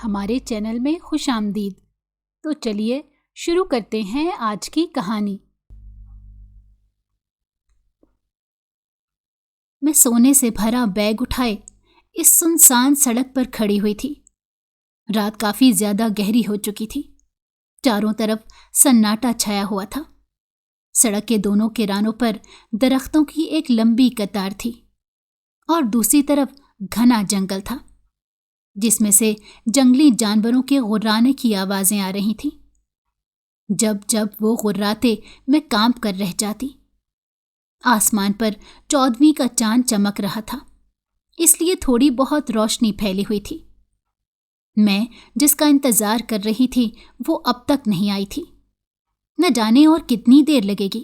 ہمارے چینل میں خوش آمدید۔ تو چلیے شروع کرتے ہیں آج کی کہانی۔ میں سونے سے بھرا بیگ اٹھائے اس سنسان سڑک پر کھڑی ہوئی تھی۔ رات کافی زیادہ گہری ہو چکی تھی۔ چاروں طرف سناٹا چھایا ہوا تھا۔ سڑک کے دونوں کناروں پر درختوں کی ایک لمبی قطار تھی اور دوسری طرف گھنا جنگل تھا جس میں سے جنگلی جانوروں کے غرانے کی آوازیں آ رہی تھیں۔ جب جب وہ غراتے میں کانپ کر رہ جاتی۔ آسمان پر 14ویں کا چاند چمک رہا تھا، اس لیے تھوڑی بہت روشنی پھیلی ہوئی تھی۔ میں جس کا انتظار کر رہی تھی وہ اب تک نہیں آئی تھی۔ نہ جانے اور کتنی دیر لگے گی۔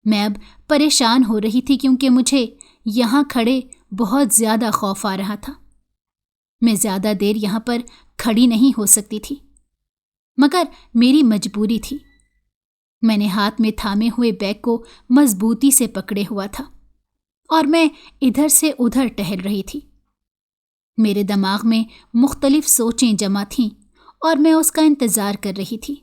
میں اب پریشان ہو رہی تھی کیونکہ مجھے یہاں کھڑے بہت زیادہ خوف آ رہا تھا۔ میں زیادہ دیر یہاں پر کھڑی نہیں ہو سکتی تھی، مگر میری مجبوری تھی۔ میں نے ہاتھ میں تھامے ہوئے بیگ کو مضبوطی سے پکڑے ہوا تھا اور میں ادھر سے ادھر ٹہل رہی تھی۔ میرے دماغ میں مختلف سوچیں جمع تھیں اور میں اس کا انتظار کر رہی تھی،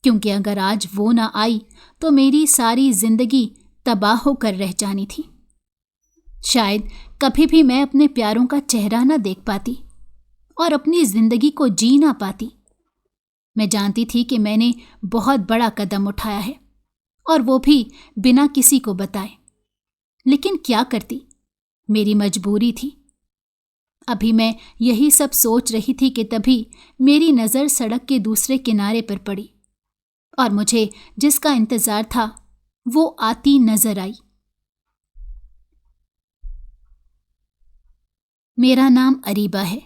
کیونکہ اگر آج وہ نہ آئی تو میری ساری زندگی تباہ ہو کر رہ جانی تھی۔ شاید کبھی بھی میں اپنے پیاروں کا چہرہ نہ دیکھ پاتی اور اپنی زندگی کو جی نہ پاتی۔ میں جانتی تھی کہ میں نے بہت بڑا قدم اٹھایا ہے اور وہ بھی بنا کسی کو بتائے، لیکن کیا کرتی؟ میری مجبوری تھی۔ ابھی میں یہی سب سوچ رہی تھی کہ تبھی میری نظر سڑک کے دوسرے کنارے پر پڑی اور مجھے جس کا انتظار تھا وہ آتی نظر آئی۔ میرا نام اریبہ ہے۔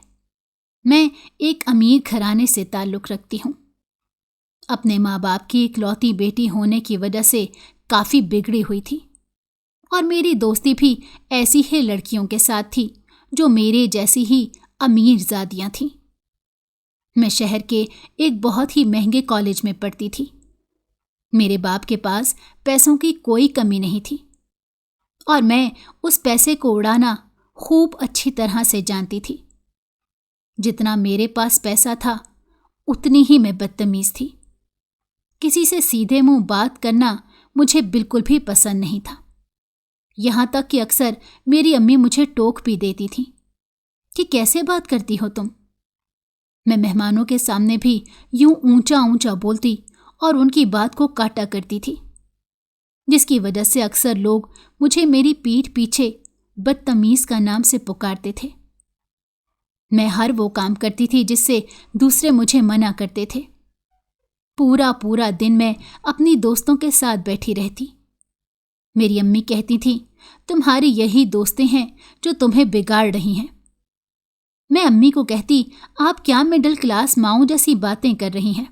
میں ایک امیر گھرانے سے تعلق رکھتی ہوں۔ اپنے ماں باپ کی اکلوتی بیٹی ہونے کی وجہ سے کافی بگڑی ہوئی تھی اور میری دوستی بھی ایسی ہی لڑکیوں کے ساتھ تھی جو میرے جیسی ہی امیر زادیاں تھیں۔ میں شہر کے ایک بہت ہی مہنگے کالج میں پڑھتی تھی۔ میرے باپ کے پاس پیسوں کی کوئی کمی نہیں تھی اور میں اس پیسے کو اڑانا خوب اچھی طرح سے جانتی تھی۔ جتنا میرے پاس پیسہ تھا اتنی ہی میں بدتمیز تھی۔ کسی سے سیدھے منہ بات کرنا مجھے بالکل بھی پسند نہیں تھا، یہاں تک کہ اکثر میری امی مجھے ٹوک بھی دیتی تھی کہ کیسے بات کرتی ہو تم۔ میں مہمانوں کے سامنے بھی یوں اونچا اونچا بولتی اور ان کی بات کو کاٹا کرتی تھی، جس کی وجہ سے اکثر لوگ مجھے میری پیٹھ پیچھے بدتمیز کا نام سے پکارتے تھے۔ میں ہر وہ کام کرتی تھی جس سے دوسرے مجھے منع کرتے تھے۔ پورا دن میں اپنی دوستوں کے ساتھ بیٹھی رہتی۔ میری امی کہتی تھی تمہاری یہی دوستیں ہیں جو تمہیں بگاڑ رہی ہیں۔ میں امی کو کہتی آپ کیا مڈل کلاس ماؤں جیسی باتیں کر رہی ہیں،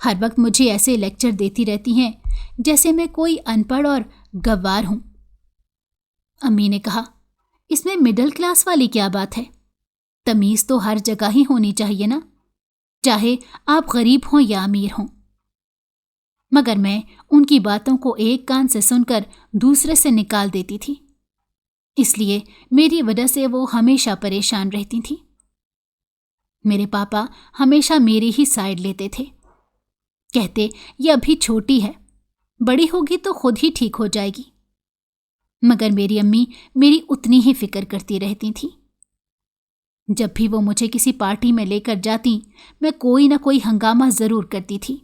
ہر وقت مجھے ایسے لیکچر دیتی رہتی ہیں جیسے میں کوئی ان پڑھ اور گوار ہوں۔ امی نے کہا اس میں مڈل کلاس والی کیا بات ہے، تمیز تو ہر جگہ ہی ہونی چاہیے نا، چاہے آپ غریب ہوں یا امیر ہوں۔ مگر میں ان کی باتوں کو ایک کان سے سن کر دوسرے سے نکال دیتی تھی، اس لیے میری وجہ سے وہ ہمیشہ پریشان رہتی تھیں۔ میرے پاپا ہمیشہ میری ہی سائیڈ لیتے تھے، کہتے یہ ابھی چھوٹی ہے، بڑی ہوگی تو خود ہی ٹھیک ہو جائے گی۔ مگر میری امی میری اتنی ہی فکر کرتی رہتی تھیں۔ جب بھی وہ مجھے کسی پارٹی میں لے کر جاتی میں کوئی نہ کوئی ہنگامہ ضرور کرتی تھی،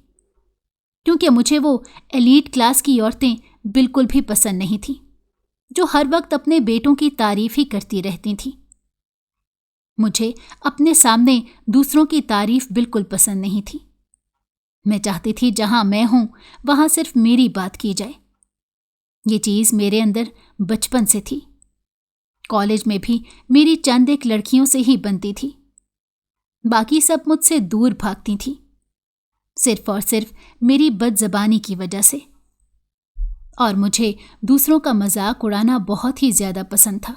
کیونکہ مجھے وہ ایلیٹ کلاس کی عورتیں بالکل بھی پسند نہیں تھیں جو ہر وقت اپنے بیٹوں کی تعریف ہی کرتی رہتی تھیں۔ مجھے اپنے سامنے دوسروں کی تعریف بالکل پسند نہیں تھی۔ میں چاہتی تھی جہاں میں ہوں وہاں صرف میری بات کی جائے۔ یہ چیز میرے اندر بچپن سے تھی۔ کالج میں بھی میری چند ایک لڑکیوں سے ہی بنتی تھی، باقی سب مجھ سے دور بھاگتی تھیں، صرف اور صرف میری بد زبانی کی وجہ سے۔ اور مجھے دوسروں کا مذاق اڑانا بہت ہی زیادہ پسند تھا۔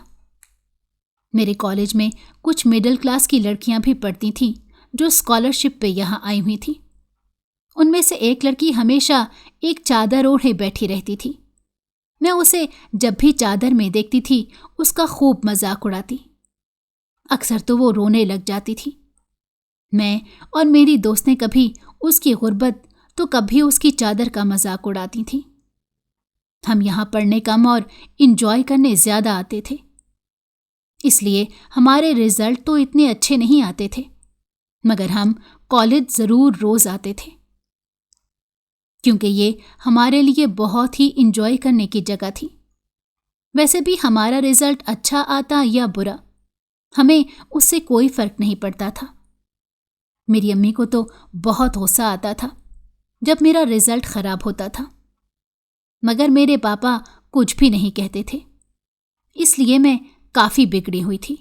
میرے کالج میں کچھ مڈل کلاس کی لڑکیاں بھی پڑھتی تھیں جو اسکالرشپ پہ یہاں آئی ہوئی تھیں۔ ان میں سے ایک لڑکی ہمیشہ ایک چادر اوڑھے بیٹھی رہتی تھی۔ میں اسے جب بھی چادر میں دیکھتی تھی اس کا خوب مذاق اڑاتی۔ اکثر تو وہ رونے لگ جاتی تھی میں اور میری دوستیں کبھی اس کی غربت تو کبھی اس کی چادر کا مذاق اڑاتی تھیں۔ ہم یہاں پڑھنے کم اور انجوائے کرنے زیادہ آتے تھے، اس لیے ہمارے رزلٹ تو اتنے اچھے نہیں آتے تھے، مگر ہم کالج ضرور روز آتے تھے، کیونکہ یہ ہمارے لیے بہت ہی انجوائے کرنے کی جگہ تھی۔ ویسے بھی ہمارا رزلٹ اچھا آتا یا برا، ہمیں اس سے کوئی فرق نہیں پڑتا تھا۔ میری امی کو تو بہت غصہ آتا تھا جب میرا رزلٹ خراب ہوتا تھا، مگر میرے پاپا کچھ بھی نہیں کہتے تھے، اس لیے میں کافی بگڑی ہوئی تھی۔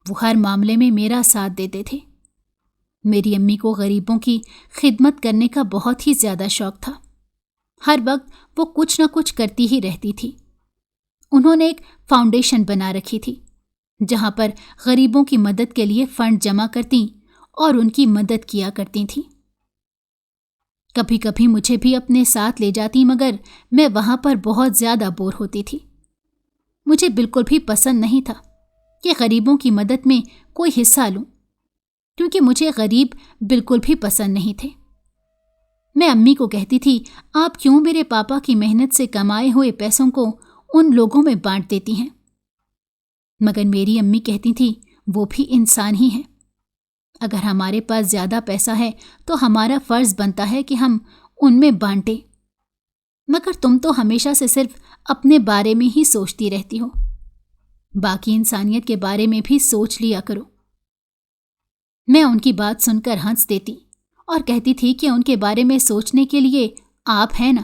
وہ ہر معاملے میں میرا ساتھ دیتے تھے۔ میری امی کو غریبوں کی خدمت کرنے کا بہت ہی زیادہ شوق تھا۔ ہر وقت وہ کچھ نہ کچھ کرتی ہی رہتی تھی۔ انہوں نے ایک فاؤنڈیشن بنا رکھی تھی جہاں پر غریبوں کی مدد کے لیے فنڈ جمع کرتیں اور ان کی مدد کیا کرتی تھیں۔ کبھی کبھی مجھے بھی اپنے ساتھ لے جاتی، مگر میں وہاں پر بہت زیادہ بور ہوتی تھی۔ مجھے بالکل بھی پسند نہیں تھا کہ غریبوں کی مدد میں کوئی حصہ لوں، کیونکہ مجھے غریب بالکل بھی پسند نہیں تھے۔ میں امی کو کہتی تھی، آپ کیوں میرے پاپا کی محنت سے کمائے ہوئے پیسوں کو ان لوگوں میں بانٹ دیتی ہیں؟ مگر میری امی کہتی تھی، وہ بھی انسان ہی ہیں، اگر ہمارے پاس زیادہ پیسہ ہے تو ہمارا فرض بنتا ہے کہ ہم ان میں بانٹیں، مگر تم تو ہمیشہ سے صرف اپنے بارے میں ہی سوچتی رہتی ہو، باقی انسانیت کے بارے میں بھی سوچ لیا کرو۔ میں ان کی بات سن کر ہنس دیتی اور کہتی تھی کہ ان کے بارے میں سوچنے کے لیے آپ ہیں نا،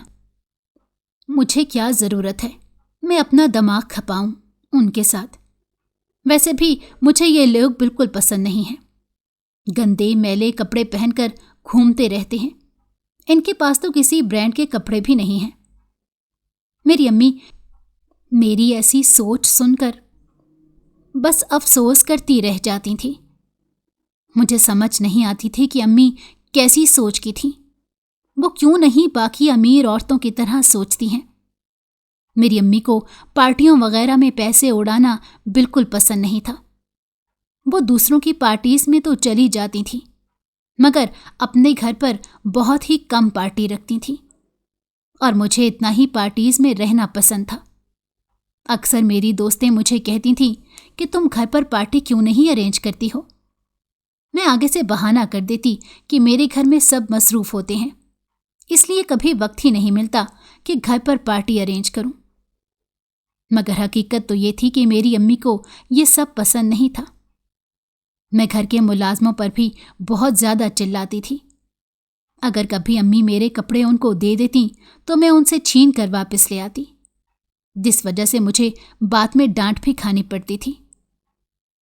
مجھے کیا ضرورت ہے میں اپنا دماغ کھپاؤں ان کے ساتھ۔ ویسے بھی مجھے یہ لوگ بالکل پسند نہیں ہیں، گندے میلے کپڑے پہن کر گھومتے رہتے ہیں، ان کے پاس تو کسی برانڈ کے کپڑے بھی نہیں ہیں۔ میری امی میری ایسی سوچ سن کر بس افسوس کرتی رہ جاتی تھی۔ مجھے سمجھ نہیں آتی تھی کہ امی کیسی سوچ کی تھی، وہ کیوں نہیں باقی امیر عورتوں کی طرح سوچتی ہیں۔ میری امی کو پارٹیوں وغیرہ میں پیسے اڑانا بالکل پسند نہیں تھا۔ وہ دوسروں کی پارٹیز میں تو چلی جاتی تھی، مگر اپنے گھر پر بہت ہی کم پارٹی رکھتی تھی، اور مجھے اتنا ہی پارٹیز میں رہنا پسند تھا۔ اکثر میری دوستیں مجھے کہتی تھیں کہ تم گھر پر پارٹی کیوں نہیں ارینج کرتی ہو؟ میں آگے سے بہانہ کر دیتی کہ میرے گھر میں سب مصروف ہوتے ہیں، اس لیے کبھی وقت ہی نہیں ملتا کہ گھر پر پارٹی ارینج کروں۔ مگر حقیقت تو یہ تھی کہ میری امی کو یہ سب پسند نہیں تھا۔ میں گھر کے ملازموں پر بھی بہت زیادہ چلاتی تھی۔ اگر کبھی امی میرے کپڑے ان کو دے دیتی تو میں ان سے چھین کر واپس لے آتی، جس وجہ سے مجھے بعد میں ڈانٹ بھی کھانی پڑتی تھی۔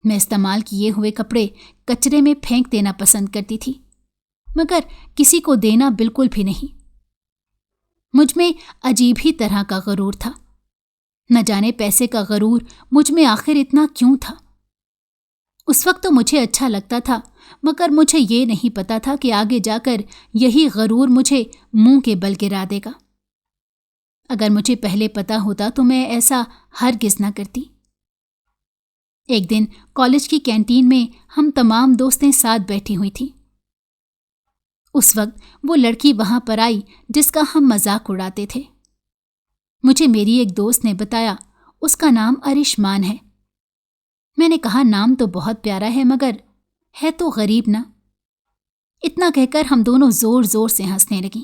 میں استعمال کیے ہوئے کپڑے کچرے میں پھینک دینا پسند کرتی تھی، مگر کسی کو دینا بالکل بھی نہیں۔ مجھ میں عجیب ہی طرح کا غرور تھا، نہ جانے پیسے کا غرور مجھ میں آخر اتنا کیوں تھا۔ اس وقت تو مجھے اچھا لگتا تھا، مگر مجھے یہ نہیں پتا تھا کہ آگے جا کر یہی غرور مجھے منہ کے بل گرا دے گا۔ اگر مجھے پہلے پتا ہوتا تو میں ایسا ہرگز نہ کرتی۔ ایک دن کالج کی کینٹین میں ہم تمام دوستیں ساتھ بیٹھی ہوئی تھیں۔ اس وقت وہ لڑکی وہاں پر آئی جس کا ہم مذاق اڑاتے تھے۔ مجھے میری ایک دوست نے بتایا اس کا نام ارشمان ہے۔ میں نے کہا نام تو بہت پیارا ہے، مگر ہے تو غریب نا۔ اتنا کہہ کر ہم دونوں زور زور سے ہنسنے لگیں،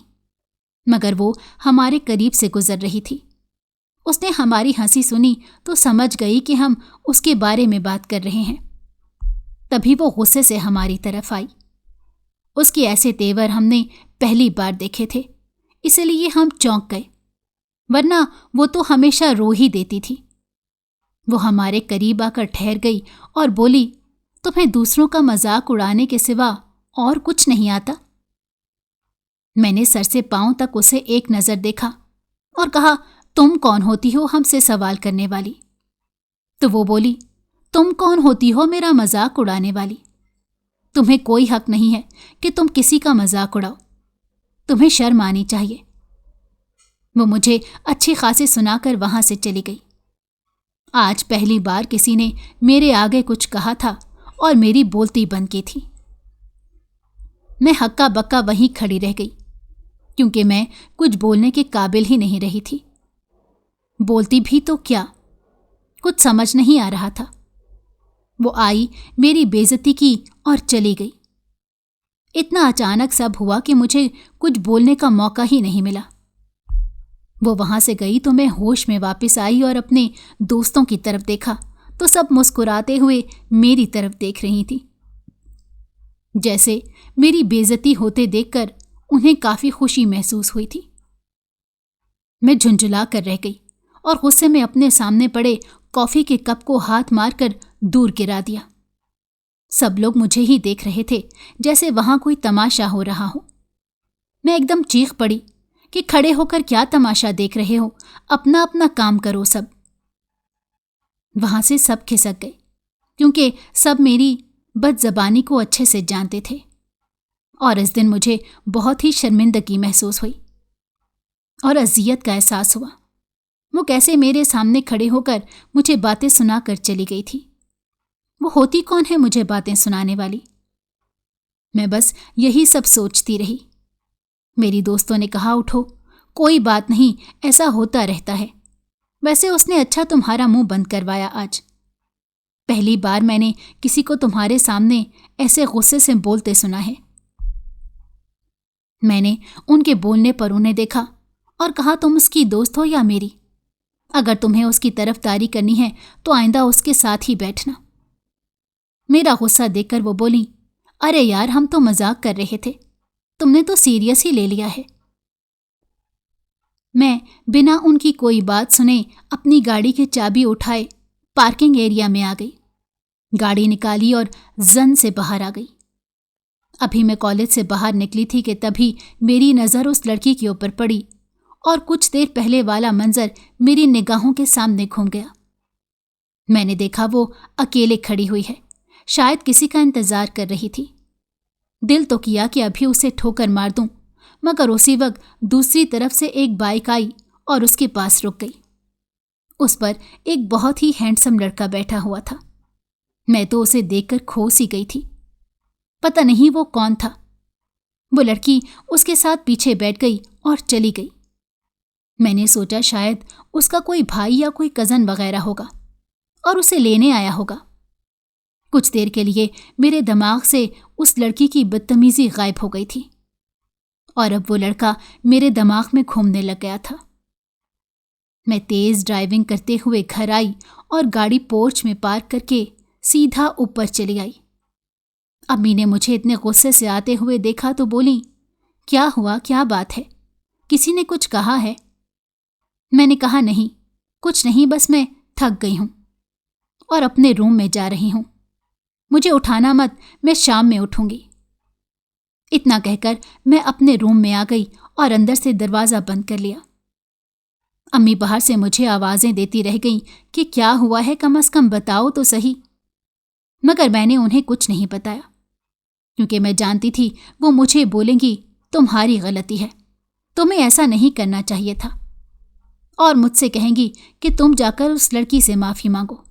مگر وہ ہمارے قریب سے گزر رہی تھی۔ اس نے ہماری ہنسی سنی تو سمجھ گئی کہ ہم اس کے بارے میں بات کر رہے ہیں۔ تبھی وہ غصے سے ہماری طرف آئی۔ اس کے ایسے تیور ہم نے پہلی بار دیکھے تھے، اسی لیے ہم چونک گئے، ورنہ وہ تو ہمیشہ رو ہی دیتی تھی۔ وہ ہمارے قریب آ کر ٹھہر گئی اور بولی، تمہیں دوسروں کا مذاق اڑانے کے سوا اور کچھ نہیں آتا؟ میں نے سر سے پاؤں تک اسے ایک نظر دیکھا اور کہا، تم کون ہوتی ہو ہم سے سوال کرنے والی؟ تو وہ بولی، تم کون ہوتی ہو میرا مذاق اڑانے والی؟ تمہیں کوئی حق نہیں ہے کہ تم کسی کا مذاق اڑاؤ، تمہیں شرم آنی چاہیے۔ وہ مجھے اچھی خاصی سنا کر وہاں سے چلی گئی۔ آج پہلی بار کسی نے میرے آگے کچھ کہا تھا اور میری بولتی بند کی تھی۔ मैं हक्का बक्का वहीं खड़ी रह गई, क्योंकि मैं कुछ बोलने के काबिल ही नहीं रही थी। बोलती भी तो क्या, कुछ समझ नहीं आ रहा था। वो आई, मेरी बेइज्जती की और चली गई। इतना अचानक सब हुआ कि मुझे कुछ बोलने का मौका ही नहीं मिला। वो वहां से गई तो मैं होश में वापस आई और अपने दोस्तों की तरफ देखा तो सब मुस्कुराते हुए मेरी तरफ देख रही थी। जैसे मेरी बेइज्जती होते देखकर उन्हें काफी खुशी महसूस हुई थी। मैं झुंझुला कर रह गई और गुस्से में अपने सामने पड़े कॉफी के कप को हाथ मारकर दूर गिरा दिया। सब लोग मुझे ही देख रहे थे, जैसे वहां कोई तमाशा हो रहा हो। मैं एकदम चीख पड़ी कि खड़े होकर क्या तमाशा देख रहे हो, अपना अपना काम करो सब। वहां से सब खिसक गए, क्योंकि सब मेरी बदजबानी को अच्छे से जानते थे। और इस दिन मुझे बहुत ही शर्मिंदगी महसूस हुई और अजियत का एहसास हुआ। वो कैसे मेरे सामने खड़े होकर मुझे बातें सुनाकर चली गई थी। वो होती कौन है मुझे बातें सुनाने वाली? मैं बस यही सब सोचती रही। मेरी दोस्तों ने कहा, उठो, कोई बात नहीं, ऐसा होता रहता है। वैसे उसने अच्छा तुम्हारा मुंह बंद करवाया आज। पहली बार मैंने किसी को तुम्हारे सामने ऐसे गुस्से से बोलते सुना है। मैंने उनके बोलने पर उन्हें देखा और कहा, तुम उसकी दोस्त हो या मेरी? अगर तुम्हें उसकी तरफदारी करनी है तो आइंदा उसके साथ ही बैठना। मेरा गुस्सा देखकर वो बोली, अरे यार, हम तो मजाक कर रहे थे, तुमने तो सीरियस ही ले लिया है। मैं बिना उनकी कोई बात सुने अपनी गाड़ी की चाबी उठाए पार्किंग एरिया में आ गई। गाड़ी निकाली और जन से बाहर आ गई। अभी मैं कॉलेज से बाहर निकली थी कि तभी मेरी नज़र उस लड़की के ऊपर पड़ी और कुछ देर पहले वाला मंजर मेरी निगाहों के सामने घूम गया। मैंने देखा वो अकेले खड़ी हुई है, शायद किसी का इंतजार कर रही थी। दिल तो किया कि अभी उसे ठोकर मार दूं, मगर उसी वक्त दूसरी तरफ से एक बाइक आई और उसके पास रुक गई। उस पर एक बहुत ही हैंडसम लड़का बैठा हुआ था। मैं तो उसे देखकर खो सी गई थी। पता नहीं वो कौन था। वो लड़की उसके साथ पीछे बैठ गई और चली गई। मैंने सोचा शायद उसका कोई भाई या कोई कजन वगैरह होगा और उसे लेने आया होगा। कुछ देर के लिए मेरे दिमाग से उस लड़की की बदतमीजी गायब हो गई थी और अब वो लड़का मेरे दिमाग में घूमने लग गया था। मैं तेज ड्राइविंग करते हुए घर आई और गाड़ी पोर्च में पार्क करके सीधा ऊपर चली आई। अम्मी ने मुझे इतने गुस्से से आते हुए देखा तो बोली, क्या हुआ, क्या बात है, किसी ने कुछ कहा है? मैंने कहा, नहीं, कुछ नहीं, बस मैं थक गई हूं और अपने रूम में जा रही हूं। मुझे उठाना मत, मैं शाम में उठूंगी। इतना कहकर मैं अपने रूम में आ गई और अंदर से दरवाज़ा बंद कर लिया। अम्मी बाहर से मुझे आवाज़ें देती रह गईं कि क्या हुआ है, कम से कम बताओ तो सही। मगर मैंने उन्हें कुछ नहीं बताया, क्योंकि मैं जानती थी वो मुझे बोलेंगी, तुम्हारी गलती है, तुम्हें ऐसा नहीं करना चाहिए था, और मुझसे कहेंगी कि तुम जाकर उस लड़की से माफ़ी मांगो।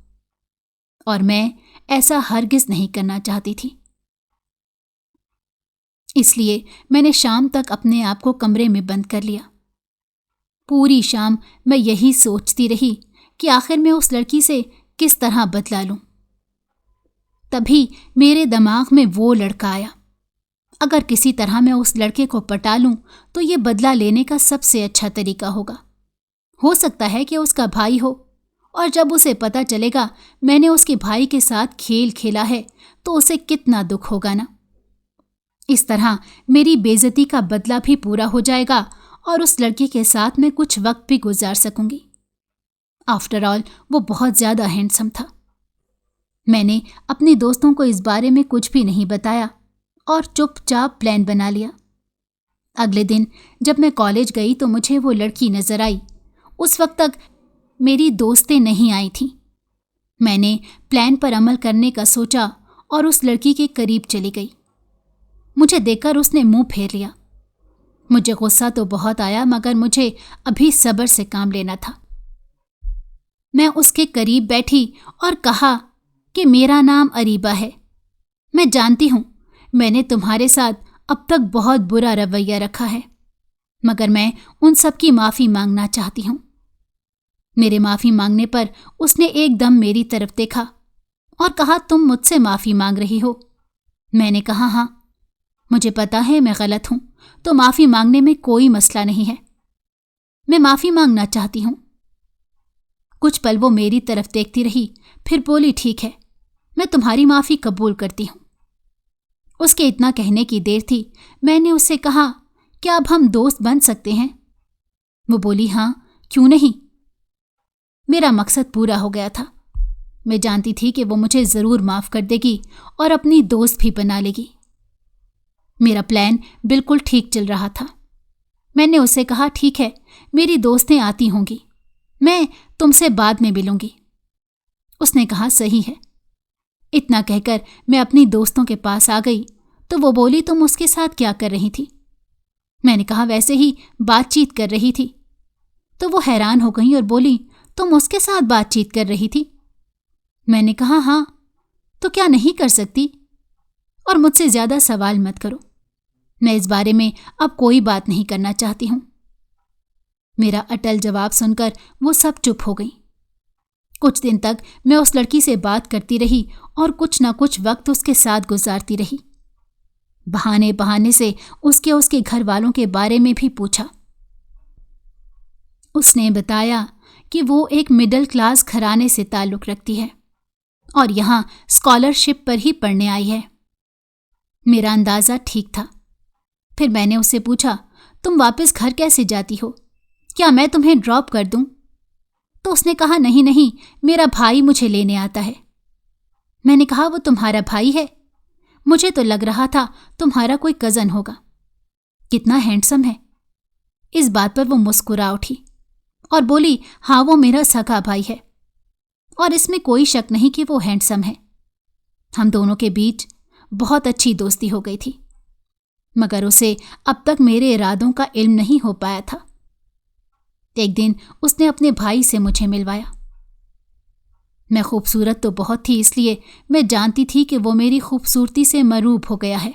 और मैं ऐसा हरगिज़ नहीं करना चाहती थी। इसलिए मैंने शाम तक अपने आप को कमरे में बंद कर लिया। पूरी शाम मैं यही सोचती रही कि आखिर मैं उस लड़की से किस तरह बदला लूं। तभी मेरे दिमाग में वो लड़का आया। अगर किसी तरह मैं उस लड़के को पटा लूं तो ये बदला लेने का सबसे अच्छा तरीका होगा। हो सकता है कि उसका भाई हो, और जब उसे पता चलेगा मैंने उसके भाई के साथ खेल खेला है तो उसे कितना दुख होगा ना। इस तरह मेरी बेइज्जती का बदला भी पूरा हो जाएगा और उस लड़के के साथ मैं कुछ वक्त भी गुजार सकूंगी। आफ्टर ऑल वो बहुत ज़्यादा हैंडसम था। मैंने अपने दोस्तों को इस बारे में कुछ भी नहीं बताया और चुपचाप प्लान बना लिया। अगले दिन जब मैं कॉलेज गई तो मुझे वो लड़की नजर आई। उस वक्त तक मेरी दोस्तें नहीं आई थीं। मैंने प्लान पर अमल करने का सोचा और उस लड़की के करीब चली गई। मुझे देखकर उसने मुंह फेर लिया। मुझे गुस्सा तो बहुत आया, मगर मुझे अभी सब्र से काम लेना था। मैं उसके करीब बैठी और कहा कि मेरा नाम अरीबा है। मैं जानती हूं मैंने तुम्हारे साथ अब तक बहुत बुरा रवैया रखा है, मगर मैं उन सब की माफ़ी मांगना चाहती हूँ। मेरे माफ़ी मांगने पर उसने एकदम मेरी तरफ देखा और कहा, तुम मुझसे माफ़ी मांग रही हो? मैंने कहा, हाँ, मुझे पता है मैं गलत हूँ, तो माफ़ी मांगने में कोई मसला नहीं है। मैं माफ़ी मांगना चाहती हूँ। कुछ पल वो मेरी तरफ देखती रही, फिर बोली, ठीक है, मैं तुम्हारी माफ़ी कबूल करती हूँ। उसके इतना कहने की देर थी, मैंने उससे कहा, क्या अब हम दोस्त बन सकते हैं? वो बोली, हाँ, क्यों नहीं। मेरा मकसद पूरा हो गया था। मैं जानती थी कि वो मुझे ज़रूर माफ़ कर देगी और अपनी दोस्त भी बना लेगी। मेरा प्लान बिल्कुल ठीक चल रहा था। मैंने उससे कहा, ठीक है, मेरी दोस्तें आती होंगी, मैं तुमसे बाद में मिलूंगी। उसने कहा, सही है। इतना कहकर मैं अपनी दोस्तों के पास आ गई तो वो बोली, तुम उसके साथ क्या कर रही थी? मैंने कहा, वैसे ही बातचीत कर रही थी। तो वो हैरान हो गई और बोली, तुम उसके साथ बातचीत कर रही थी? मैंने कहा, हाँ, तो क्या नहीं कर सकती? और मुझसे ज़्यादा सवाल मत करो, मैं इस बारे में अब कोई बात नहीं करना चाहती हूँ। मेरा अटल जवाब सुनकर वो सब चुप हो गई। कुछ दिन तक मैं उस लड़की से बात करती रही और कुछ ना कुछ वक्त उसके साथ गुजारती रही। बहाने बहाने से उसके घर वालों के बारे में भी पूछा। उसने बताया कि वो एक मिडिल क्लास घराने से ताल्लुक़ रखती है और यहाँ स्कॉलरशिप पर ही पढ़ने आई है। मेरा अंदाज़ा ठीक था। फिर मैंने उससे पूछा, तुम वापस घर कैसे जाती हो? क्या मैं तुम्हें ड्रॉप कर दूं? तो उसने कहा, नहीं नहीं, मेरा भाई मुझे लेने आता है। मैंने कहा, वो तुम्हारा भाई है? मुझे तो लग रहा था तुम्हारा कोई कज़न होगा। कितना हैंडसम है। इस बात पर वो मुस्कुरा उठी और बोली, हाँ, वो मेरा सगा भाई है और इसमें कोई शक नहीं कि वो हैंडसम है। हम दोनों के बीच बहुत अच्छी दोस्ती हो गई थी, मगर उसे अब तक मेरे इरादों का इल्म नहीं हो पाया था। एक दिन उसने अपने भाई से मुझे मिलवाया। मैं खूबसूरत तो बहुत थी, इसलिए मैं जानती थी कि वो मेरी खूबसूरती से मरूब हो गया है।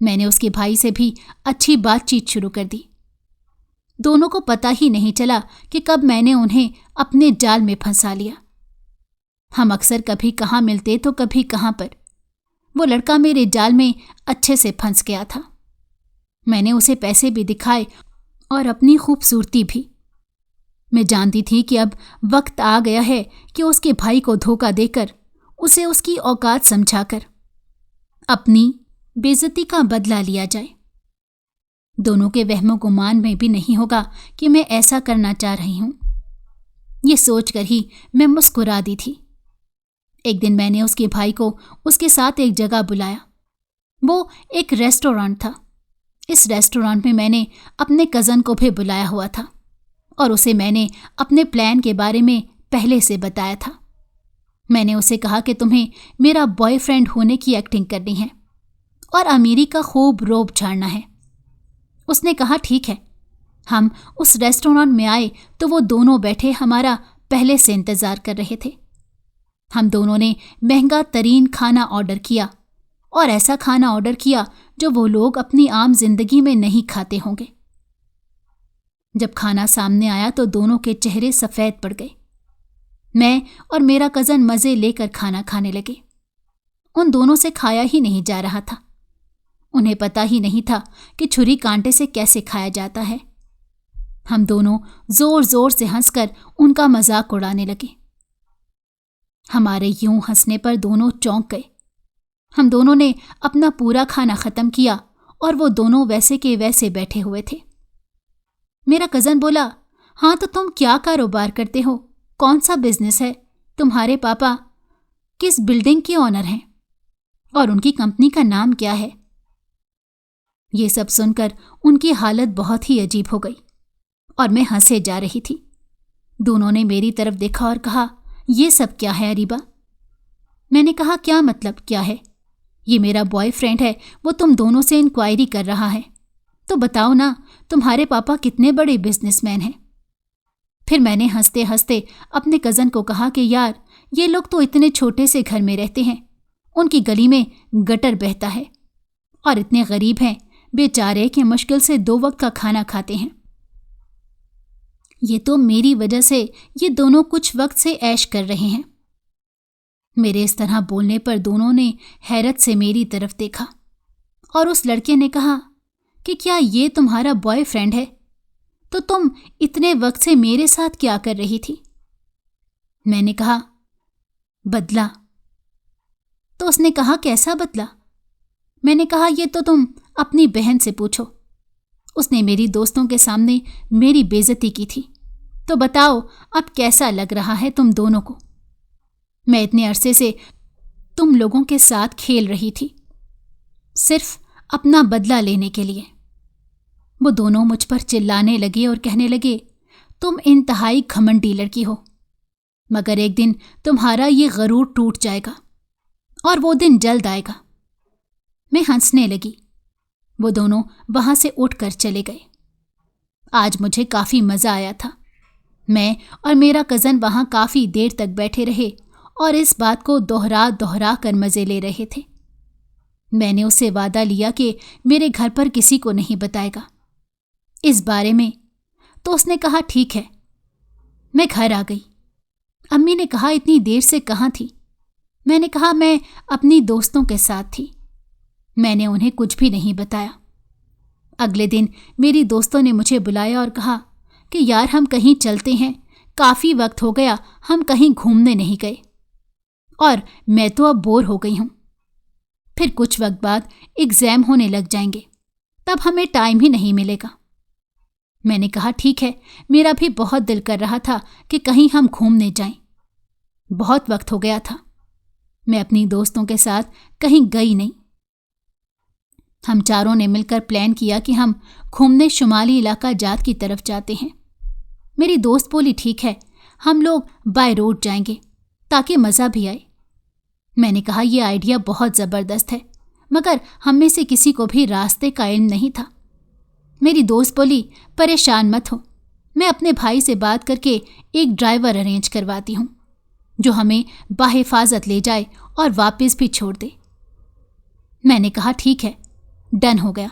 मैंने उसके भाई से भी अच्छी बातचीत शुरू कर दी। दोनों को पता ही नहीं चला कि कब मैंने उन्हें अपने जाल में फंसा लिया। हम अक्सर कभी कहाँ मिलते तो कभी कहाँ पर। वो लड़का मेरे जाल में अच्छे से फंस गया था। मैंने उसे पैसे भी दिखाए और अपनी खूबसूरती भी। मैं जानती थी कि अब वक्त आ गया है कि उसके भाई को धोखा देकर उसे उसकी औकात समझाकर अपनी बेइज्जती का बदला लिया जाए। दोनों के वहमो गुमान में भी नहीं होगा कि मैं ऐसा करना चाह रही हूं। ये सोचकर ही मैं मुस्कुरा दी थी। एक दिन मैंने उसके भाई को उसके साथ एक जगह बुलाया। वो एक रेस्टोरेंट था। इस रेस्टोरेंट में मैंने अपने कज़न को भी बुलाया हुआ था और उसे मैंने अपने प्लान के बारे में पहले से बताया था। मैंने उसे कहा कि तुम्हें मेरा बॉयफ्रेंड होने की एक्टिंग करनी है और अमीरी का खूब रोब झाड़ना है। उसने कहा, ठीक है। हम उस रेस्टोरेंट में आए तो वो दोनों बैठे हमारा पहले से इंतज़ार कर रहे थे। हम दोनों ने महंगा तरीन खाना ऑर्डर किया और ऐसा खाना ऑर्डर किया जो वो लोग अपनी आम जिंदगी में नहीं खाते होंगे। जब खाना सामने आया तो दोनों के चेहरे सफ़ेद पड़ गए। मैं और मेरा कज़न मज़े लेकर खाना खाने लगे। उन दोनों से खाया ही नहीं जा रहा था। उन्हें पता ही नहीं था कि छुरी कांटे से कैसे खाया जाता है। हम दोनों जोर जोर से हंसकर उनका मजाक उड़ाने लगे। हमारे यूं हंसने पर दोनों चौंक गए। हम दोनों ने अपना पूरा खाना ख़त्म किया और वो दोनों वैसे के वैसे बैठे हुए थे। मेरा कज़न बोला, हाँ, तो तुम क्या कारोबार करते हो? कौन सा बिजनेस है? तुम्हारे पापा किस बिल्डिंग के ऑनर हैं और उनकी कंपनी का नाम क्या है? ये सब सुनकर उनकी हालत बहुत ही अजीब हो गई और मैं हंसे जा रही थी। दोनों ने मेरी तरफ देखा और कहा, ये सब क्या है अरीबा? मैंने कहा, क्या मतलब क्या है? ये मेरा बॉयफ्रेंड है, वो तुम दोनों से इंक्वायरी कर रहा है। तो बताओ ना, तुम्हारे पापा कितने बड़े बिजनेसमैन हैं? फिर मैंने हंसते हंसते अपने कज़न को कहा कि यार, ये लोग तो इतने छोटे से घर में रहते हैं, उनकी गली में गटर बहता है और इतने गरीब हैं बेचारे कि मुश्किल से 2 वक्त का खाना खाते हैं। ये तो मेरी वजह से ये दोनों कुछ वक्त से ऐश कर रहे हैं। मेरे इस तरह बोलने पर दोनों ने हैरत से मेरी तरफ देखा और उस लड़के ने कहा कि क्या ये तुम्हारा बॉयफ्रेंड है? तो तुम इतने वक्त से मेरे साथ क्या कर रही थी? मैंने कहा, बदला। तो उसने कहा, कैसा बदला? मैंने कहा, ये तो तुम अपनी बहन से पूछो। उसने मेरी दोस्तों के सामने मेरी बेइज्जती की थी। तो बताओ अब कैसा लग रहा है तुम दोनों को? मैं इतने अरसे से तुम लोगों के साथ खेल रही थी, सिर्फ अपना बदला लेने के लिए। वो दोनों मुझ पर चिल्लाने लगे और कहने लगे, तुम इंतहाई घमंडी लड़की हो, मगर एक दिन तुम्हारा ये गरूर टूट जाएगा और वो दिन जल्द आएगा। मैं हंसने लगी। वो दोनों वहां से उठकर चले गए। आज मुझे काफी मजा आया था। मैं और मेरा कज़न वहां काफी देर तक बैठे रहे और इस बात को दोहरा दोहरा कर मजे ले रहे थे। मैंने उससे वादा लिया कि मेरे घर पर किसी को नहीं बताएगा इस बारे में। तो उसने कहा, ठीक है। मैं घर आ गई। अम्मी ने कहा, इतनी देर से कहाँ थी? मैंने कहा, मैं अपनी दोस्तों के साथ थी। मैंने उन्हें कुछ भी नहीं बताया। अगले दिन मेरी दोस्तों ने मुझे बुलाया और कहा कि यार हम कहीं चलते हैं, काफ़ी वक्त हो गया हम कहीं घूमने नहीं गए और मैं तो अब बोर हो गई हूँ। फिर कुछ वक्त बाद एग्ज़ाम होने लग जाएंगे, तब हमें टाइम ही नहीं मिलेगा। मैंने कहा, ठीक है, मेरा भी बहुत दिल कर रहा था कि कहीं हम घूमने जाएं। बहुत वक्त हो गया था, मैं अपनी दोस्तों के साथ कहीं गई नहीं। हम चारों ने मिलकर प्लान किया कि हम घूमने शुमाली इलाका जात की तरफ जाते हैं। मेरी दोस्त बोली, ठीक है, हम लोग बाय रोड जाएंगे ताकि मज़ा भी आए। मैंने कहा, यह आइडिया बहुत ज़बरदस्त है, मगर हम में से किसी को भी रास्ते का इल्म नहीं था। मेरी दोस्त बोली, परेशान मत हो, मैं अपने भाई से बात करके एक ड्राइवर अरेंज करवाती हूँ जो हमें बाहिफाजत ले जाए और वापस भी छोड़ दे। मैंने कहा, ठीक है, डन हो गया।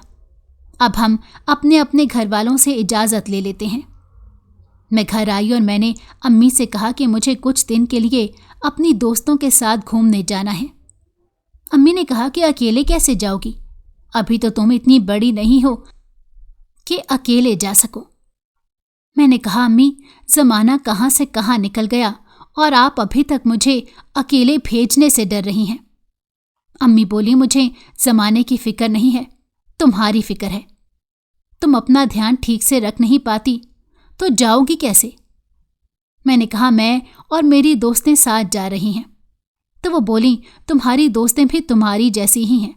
अब हम अपने अपने घर वालों से इजाज़त ले लेते हैं। मैं घर आई और मैंने अम्मी से कहा कि मुझे कुछ दिन के लिए अपनी दोस्तों के साथ घूमने जाना है। अम्मी ने कहा कि अकेले कैसे जाओगी? अभी तो तुम इतनी बड़ी नहीं हो कि अकेले जा सको। मैंने कहा, अम्मी, ज़माना कहाँ से कहाँ निकल गया और आप अभी तक मुझे अकेले भेजने से डर रही हैं। अम्मी बोली, मुझे ज़माने की फ़िक्र नहीं है, तुम्हारी फ़िक्र है। तुम अपना ध्यान ठीक से रख नहीं पाती तो जाओगी कैसे? मैंने कहा, मैं और मेरी दोस्तें साथ जा रही हैं। तो वो बोली, तुम्हारी दोस्तें भी तुम्हारी जैसी ही हैं।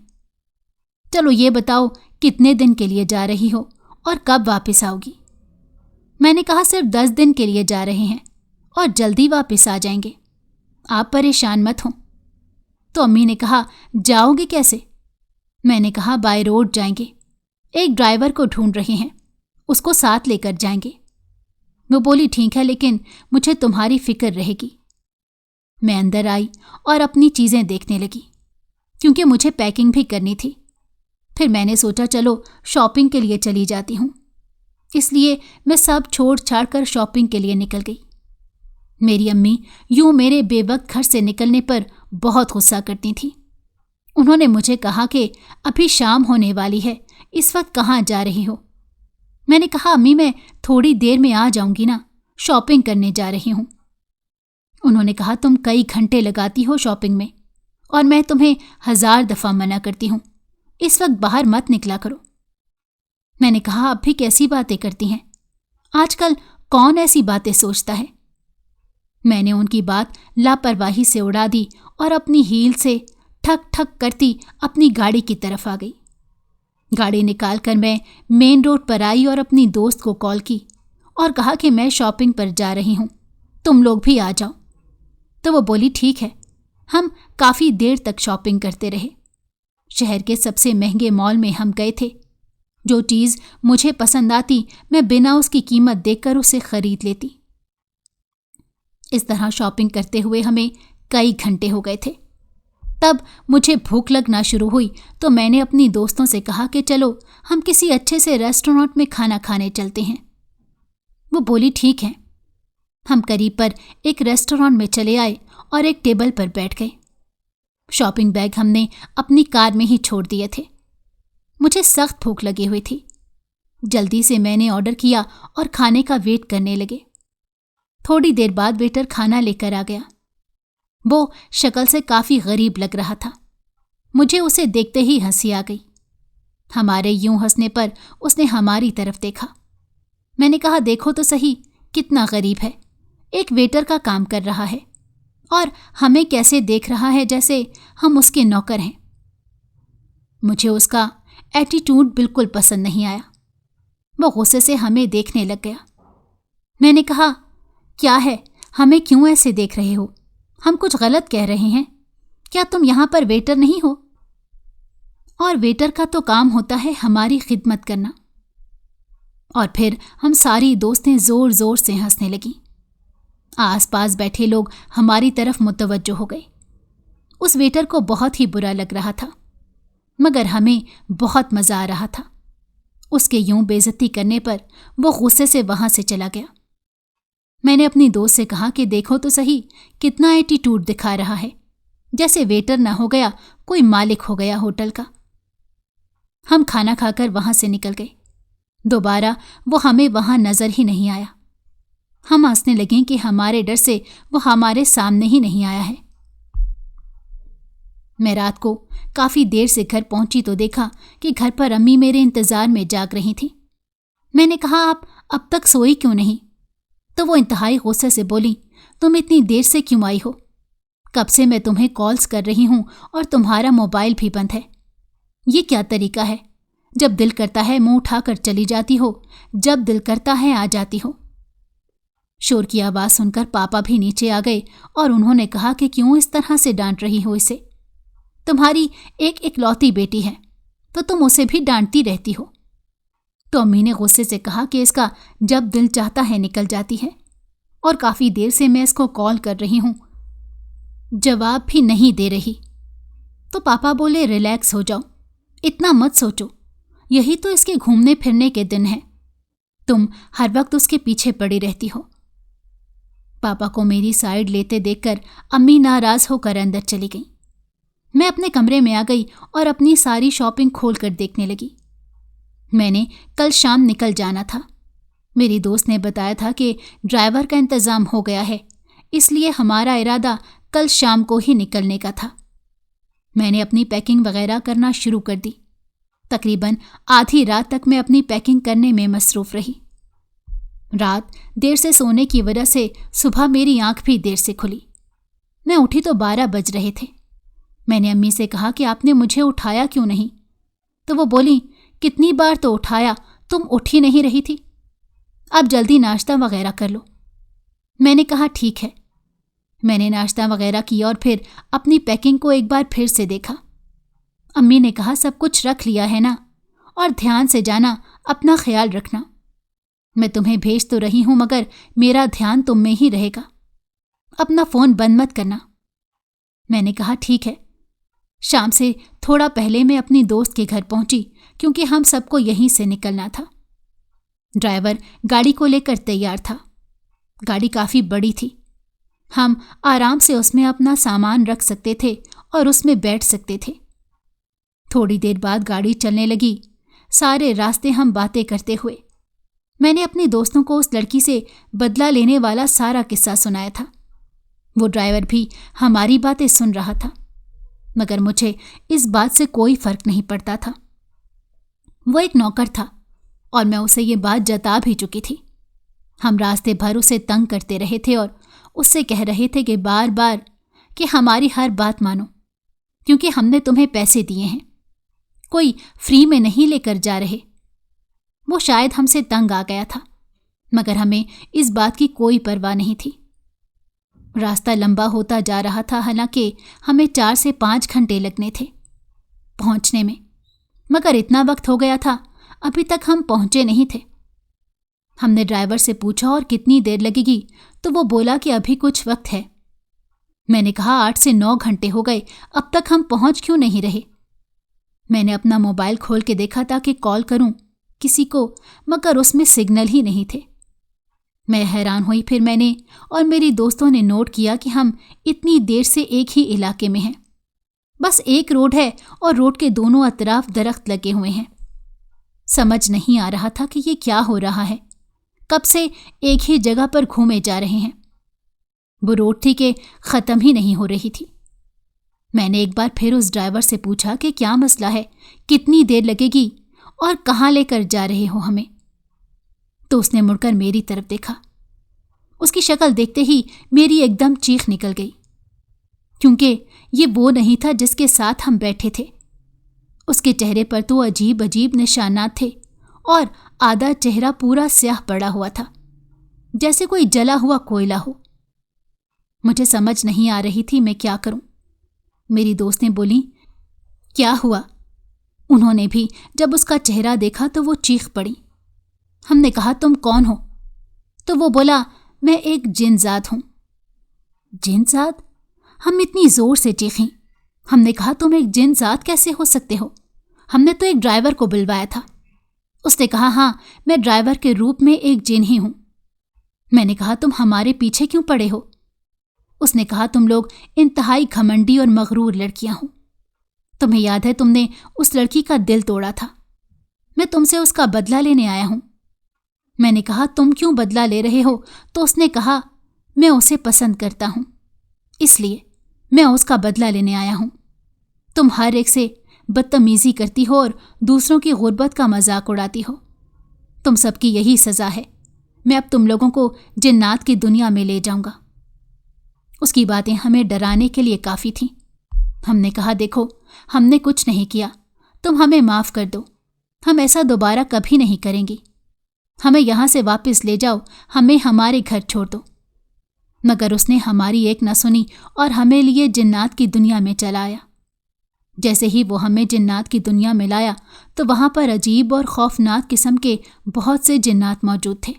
चलो ये बताओ कितने दिन के लिए जा रही हो और कब वापस आओगी? मैंने कहा, सिर्फ 10 दिन के लिए जा रहे हैं और जल्दी वापस आ जाएंगे, आप परेशान मत हो। तो अम्मी ने कहा, जाओगे कैसे? मैंने कहा, बाय रोड जाएंगे, एक ड्राइवर को ढूंढ रहे हैं, उसको साथ लेकर जाएंगे। वो बोली, ठीक है, लेकिन मुझे तुम्हारी फिक्र रहेगी। मैं अंदर आई और अपनी चीज़ें देखने लगी क्योंकि मुझे पैकिंग भी करनी थी। फिर मैंने सोचा चलो शॉपिंग के लिए चली जाती हूँ, इसलिए मैं सब छोड़ छाड़ कर शॉपिंग के लिए निकल गई। मेरी अम्मी यूं मेरे बेवक्त घर से निकलने पर बहुत गुस्सा करती थी। उन्होंने मुझे कहा कि अभी शाम होने वाली है, इस वक्त कहाँ जा रही हो? मैंने कहा, अम्मी मैं थोड़ी देर में आ जाऊंगी ना, शॉपिंग करने जा रही हूँ। उन्होंने कहा, तुम कई घंटे लगाती हो शॉपिंग में और मैं तुम्हें 1000 दफ़ा मना करती हूँ, इस वक्त बाहर मत निकला करो। मैंने कहा, अब भी कैसी बातें करती हैं, आजकल कौन ऐसी बातें सोचता है? मैंने उनकी बात लापरवाही से उड़ा दी और अपनी हील से ठक ठक करती अपनी गाड़ी की तरफ आ गई। गाड़ी निकालकर मैं मेन रोड पर आई और अपनी दोस्त को कॉल की और कहा कि मैं शॉपिंग पर जा रही हूँ, तुम लोग भी आ जाओ। तो वो बोली, ठीक है। हम काफ़ी देर तक शॉपिंग करते रहे। शहर के सबसे महंगे मॉल में हम गए थे। जो चीज़ मुझे पसंद आती मैं बिना उसकी कीमत देखकर उसे खरीद लेती। इस तरह शॉपिंग करते हुए हमें कई घंटे हो गए थे। तब मुझे भूख लगना शुरू हुई तो मैंने अपनी दोस्तों से कहा कि चलो हम किसी अच्छे से रेस्टोरेंट में खाना खाने चलते हैं। वो बोली ठीक है। हम करीब पर एक रेस्टोरेंट में चले आए और एक टेबल पर बैठ गए। शॉपिंग बैग हमने अपनी कार में ही छोड़ दिए थे। मुझे सख्त भूख लगी हुई थी। जल्दी से मैंने ऑर्डर किया और खाने का वेट करने लगे। थोड़ी देर बाद वेटर खाना लेकर आ गया। वो शक्ल से काफ़ी गरीब लग रहा था। मुझे उसे देखते ही हंसी आ गई। हमारे यूं हंसने पर उसने हमारी तरफ देखा। मैंने कहा देखो तो सही कितना गरीब है, एक वेटर का काम कर रहा है और हमें कैसे देख रहा है जैसे हम उसके नौकर हैं। मुझे उसका एटीट्यूड बिल्कुल पसंद नहीं आया। वो गुस्से से हमें देखने लग गया। मैंने कहा क्या है, हमें क्यों ऐसे देख रहे हो? हम कुछ गलत कह रहे हैं क्या? तुम यहां पर वेटर नहीं हो? और वेटर का तो काम होता है हमारी खिदमत करना। और फिर हम सारी दोस्तें जोर जोर से हंसने लगीं। आसपास बैठे लोग हमारी तरफ मुतवज्जो हो गए। उस वेटर को बहुत ही बुरा लग रहा था, मगर हमें बहुत मजा आ रहा था। उसके यूं बेइज्जती करने पर वो गुस्से से वहां से चला गया। मैंने अपनी दोस्त से कहा कि देखो तो सही कितना एटीट्यूड दिखा रहा है, जैसे वेटर ना हो गया कोई मालिक हो गया होटल का। हम खाना खाकर वहां से निकल गए। दोबारा वो हमें वहां नजर ही नहीं आया। हम हंसने लगे कि हमारे डर से वो हमारे सामने ही नहीं आया है। मैं रात को काफी देर से घर पहुंची तो देखा कि घर पर अम्मी मेरे इंतजार में जाग रही थी। मैंने कहा आप अब तक सोई क्यों नहीं? तो वो इंतहाई गुस्से से बोली तुम इतनी देर से क्यों आई हो? कब से मैं तुम्हें कॉल्स कर रही हूं और तुम्हारा मोबाइल भी बंद है। ये क्या तरीका है? जब दिल करता है मुंह उठाकर चली जाती हो, जब दिल करता है आ जाती हो। शोर की आवाज सुनकर पापा भी नीचे आ गए और उन्होंने कहा कि क्यों इस तरह से डांट रही हो इसे? तुम्हारी एक इकलौती बेटी है तो तुम उसे भी डांटती रहती हो। तो अम्मी ने गुस्से से कहा कि इसका जब दिल चाहता है निकल जाती है और काफी देर से मैं इसको कॉल कर रही हूं, जवाब भी नहीं दे रही। तो पापा बोले रिलैक्स हो जाओ, इतना मत सोचो, यही तो इसके घूमने फिरने के दिन हैं। तुम हर वक्त उसके पीछे पड़ी रहती हो। पापा को मेरी साइड लेते देखकर अम्मी नाराज होकर अंदर चली गई। मैं अपने कमरे में आ गई और अपनी सारी शॉपिंग खोलकर देखने लगी। मैंने कल शाम निकल जाना था। मेरी दोस्त ने बताया था कि ड्राइवर का इंतज़ाम हो गया है, इसलिए हमारा इरादा कल शाम को ही निकलने का था। मैंने अपनी पैकिंग वगैरह करना शुरू कर दी। तकरीबन आधी रात तक मैं अपनी पैकिंग करने में मसरूफ़ रही। रात देर से सोने की वजह से सुबह मेरी आंख भी देर से खुली। मैं उठी तो 12 बज रहे थे। मैंने अम्मी से कहा कि आपने मुझे उठाया क्यों नहीं? तो वो बोली कितनी बार तो उठाया, तुम उठ ही नहीं रही थी। अब जल्दी नाश्ता वगैरह कर लो। मैंने कहा ठीक है। मैंने नाश्ता वगैरह किया और फिर अपनी पैकिंग को एक बार फिर से देखा। अम्मी ने कहा सब कुछ रख लिया है ना, और ध्यान से जाना, अपना ख्याल रखना। मैं तुम्हें भेज तो रही हूं मगर मेरा ध्यान तुम में ही रहेगा। अपना फ़ोन बंद मत करना। मैंने कहा ठीक है। शाम से थोड़ा पहले मैं अपनी दोस्त के घर पहुंची क्योंकि हम सबको यहीं से निकलना था। ड्राइवर गाड़ी को लेकर तैयार था। गाड़ी काफ़ी बड़ी थी। हम आराम से उसमें अपना सामान रख सकते थे और उसमें बैठ सकते थे। थोड़ी देर बाद गाड़ी चलने लगी। सारे रास्ते हम बातें करते हुए। मैंने अपनी दोस्तों को उस लड़की से बदला लेने वाला सारा किस्सा सुनाया था। वो ड्राइवर भी हमारी बातें सुन रहा था, मगर मुझे इस बात से कोई फर्क नहीं पड़ता था। वो एक नौकर था और मैं उसे ये बात जता भी चुकी थी। हम रास्ते भर उसे तंग करते रहे थे और उससे कह रहे थे कि बार बार कि हमारी हर बात मानो, क्योंकि हमने तुम्हें पैसे दिए हैं, कोई फ्री में नहीं लेकर जा रहे। वो शायद हमसे तंग आ गया था, मगर हमें इस बात की कोई परवाह नहीं थी। रास्ता लंबा होता जा रहा था, हालांकि हमें 4 से 5 घंटे लगने थे पहुंचने में, मगर इतना वक्त हो गया था अभी तक हम पहुंचे नहीं थे। हमने ड्राइवर से पूछा और कितनी देर लगेगी, तो वो बोला कि अभी कुछ वक्त है। मैंने कहा 8 से 9 घंटे हो गए, अब तक हम पहुंच क्यों नहीं रहे? मैंने अपना मोबाइल खोल के देखा था कि कॉल करूं किसी को, मगर उसमें सिग्नल ही नहीं थे। मैं हैरान हुई। फिर मैंने और मेरी दोस्तों ने नोट किया कि हम इतनी देर से एक ही इलाके में हैं। बस एक रोड है और रोड के दोनों अतराफ दरख्त लगे हुए हैं। समझ नहीं आ रहा था कि ये क्या हो रहा है। कब से एक ही जगह पर घूमे जा रहे हैं। वो रोड थी कि ख़त्म ही नहीं हो रही थी। मैंने एक बार फिर उस ड्राइवर से पूछा कि क्या मसला है, कितनी देर लगेगी और कहाँ लेकर जा रहे हो हमें? तो उसने मुड़कर मेरी तरफ देखा। उसकी शक्ल देखते ही मेरी एकदम चीख निकल गई, क्योंकि ये वो नहीं था जिसके साथ हम बैठे थे। उसके चेहरे पर तो अजीब अजीब निशानात थे और आधा चेहरा पूरा स्याह पड़ा हुआ था, जैसे कोई जला हुआ कोयला हो। मुझे समझ नहीं आ रही थी मैं क्या करूं। मेरी दोस्त ने बोली, क्या हुआ? उन्होंने भी जब उसका चेहरा देखा तो वो चीख पड़ी। हमने कहा, तुम कौन हो? तो वो बोला, मैं एक जिनजात हूं। जिनजात? हम इतनी जोर से चीखें। हमने कहा, तुम एक जिनजात कैसे हो सकते हो? हमने तो एक ड्राइवर को बुलवाया था। उसने कहा, हाँ, मैं ड्राइवर के रूप में एक जिन ही हूं। मैंने कहा, तुम हमारे पीछे क्यों पड़े हो? उसने कहा, तुम लोग इंतहाई घमंडी और मगरूर लड़कियां हो। तुम्हें याद है तुमने उस लड़की का दिल तोड़ा था। मैं तुमसे उसका बदला लेने आया हूं। मैंने कहा, तुम क्यों बदला ले रहे हो? तो उसने कहा, मैं उसे पसंद करता हूं, इसलिए मैं उसका बदला लेने आया हूं। तुम हर एक से बदतमीजी करती हो और दूसरों की गुर्बत का मजाक उड़ाती हो। तुम सबकी यही सज़ा है। मैं अब तुम लोगों को जिन्नात की दुनिया में ले जाऊंगा। उसकी बातें हमें डराने के लिए काफ़ी थीं। हमने कहा, देखो, हमने कुछ नहीं किया, तुम हमें माफ़ कर दो। हम ऐसा दोबारा कभी नहीं करेंगी। हमें यहाँ से वापस ले जाओ, हमें हमारे घर छोड़ दो। मगर उसने हमारी एक न सुनी और हमें लिए जिन्नात की दुनिया में चला आया। जैसे ही वो हमें जिन्नात की दुनिया में लाया तो वहाँ पर अजीब और खौफनाक किस्म के बहुत से जिन्नात मौजूद थे।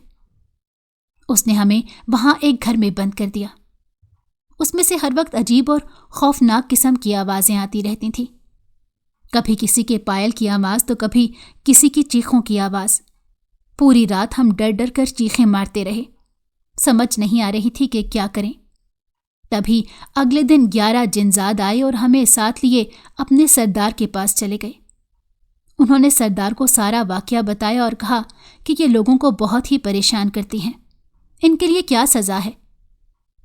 उसने हमें वहाँ एक घर में बंद कर दिया। उसमें से हर वक्त अजीब और खौफनाक किस्म की आवाज़ें आती रहती थीं। कभी किसी के पायल की आवाज़ तो कभी किसी की चीखों की आवाज़। पूरी रात हम डर डर कर चीखें मारते रहे। समझ नहीं आ रही थी कि क्या करें। तभी अगले दिन 11 जिनजाद आए और हमें साथ लिए अपने सरदार के पास चले गए। उन्होंने सरदार को सारा वाकया बताया और कहा कि ये लोगों को बहुत ही परेशान करती हैं, इनके लिए क्या सज़ा है?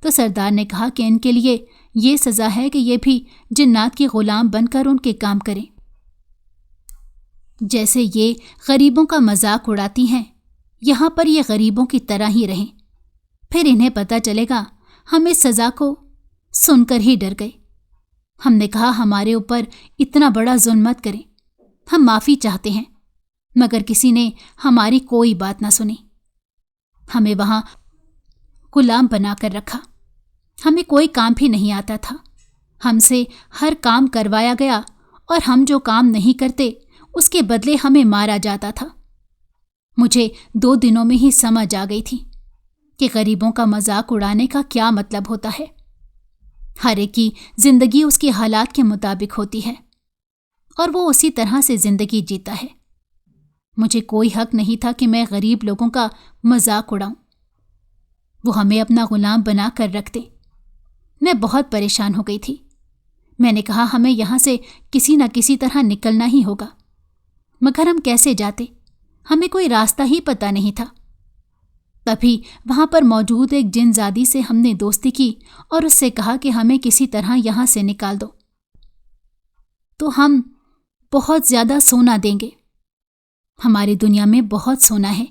तो सरदार ने कहा कि इनके लिए ये सज़ा है कि ये भी जिन्नात की ग़ुलाम बनकर उनके काम करें। जैसे ये गरीबों का मजाक उड़ाती हैं, यहाँ पर ये गरीबों की तरह ही रहें। फिर इन्हें पता चलेगा। हम इस सज़ा को सुनकर ही डर गए। हमने कहा, हमारे ऊपर इतना बड़ा जुल्म मत करें, हम माफ़ी चाहते हैं। मगर किसी ने हमारी कोई बात ना सुनी। हमें वहाँ गुलाम बनाकर रखा। हमें कोई काम भी नहीं आता था। हमसे हर काम करवाया गया और हम जो काम नहीं करते उसके बदले हमें मारा जाता था। मुझे 2 दिनों में ही समझ आ गई थी कि गरीबों का मजाक उड़ाने का क्या मतलब होता है। हर एक की जिंदगी उसके हालात के मुताबिक होती है और वो उसी तरह से जिंदगी जीता है। मुझे कोई हक नहीं था कि मैं गरीब लोगों का मजाक उड़ाऊं। वो हमें अपना गुलाम बना कर रखते। मैं बहुत परेशान हो गई थी। मैंने कहा, हमें यहाँ से किसी न किसी तरह निकलना ही होगा। मगर हम कैसे जाते? हमें कोई रास्ता ही पता नहीं था। तभी वहाँ पर मौजूद एक जिनजादी से हमने दोस्ती की और उससे कहा कि हमें किसी तरह यहाँ से निकाल दो, तो हम बहुत ज़्यादा सोना देंगे। हमारी दुनिया में बहुत सोना है,